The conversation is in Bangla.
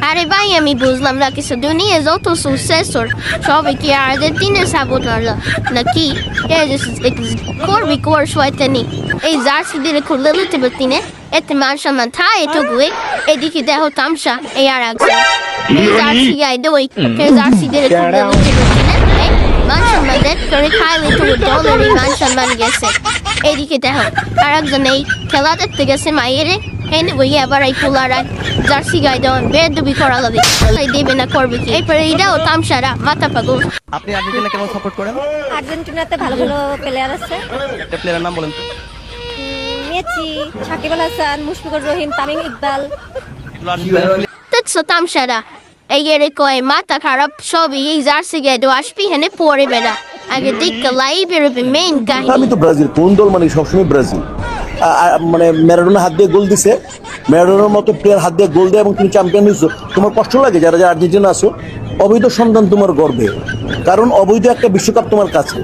আরে ভাই আমি বুঝলাম না কিছু দুনিয়া যত সুসেসর সবাই কি আর্জেন্টিনার সাপোর্টার নাকি করবি কোর্স হয়তনি এই জার্সি দিয়ে খুললে লুতে পারতিনে এতে মান সম্মান থায় এটুকুই এদিকে দেখো তামসা এই আর একজন এই জার্সি গাই দই কে জার্সি দিয়ে খুললে লুতে পারতিনে মান সম্মান দেখ করে খাইলে তো ডলারই মান সম্মান গেছে এদিকে দেখো আর একজন এই খেলা দেখতে গেছে মাইয়েরে এনে বই আবার এই পোলারা জার্সি গাই দেওয়া বেদবি করা লাগে তাই দেবে না করবে কি এরপরে এটাও তামসারা মাথা পাগল। আপনি আর্জেন্টিনা কেমন সাপোর্ট করেন? আর্জেন্টিনাতে ভালো ভালো প্লেয়ার আছে। একটা প্লেয়ারের নাম বলেন তো। মেসি, সাকিব আল হাসান, মুশফিকুর রহিম, তামিম ইকবাল। দেখছো তামসারা এই এরে কয় মাথা খারাপ সবই এই জার্সি গাই দেওয়া আসবি হেনে পরে বেড়া আগে দেখতে লাই বেরোবে মেইন কাহিনী। আমি তো ব্রাজিল কোন দল মানে সবসময় ব্রাজিল মানে ম্যারাডোনা হাত দিয়ে গোল দিছে ম্যারাডোনার মতো প্লেয়ার হাত দিয়ে গোল দেয় এবং তুমি চ্যাম্পিয়ন হয়েছো তোমার কষ্ট লাগে যারা যারা আর্জেন্টিনা আছো অবৈধ সন্তান তোমার গর্বে কারণ অবৈধ একটা বিশ্বকাপ তোমার কাছে।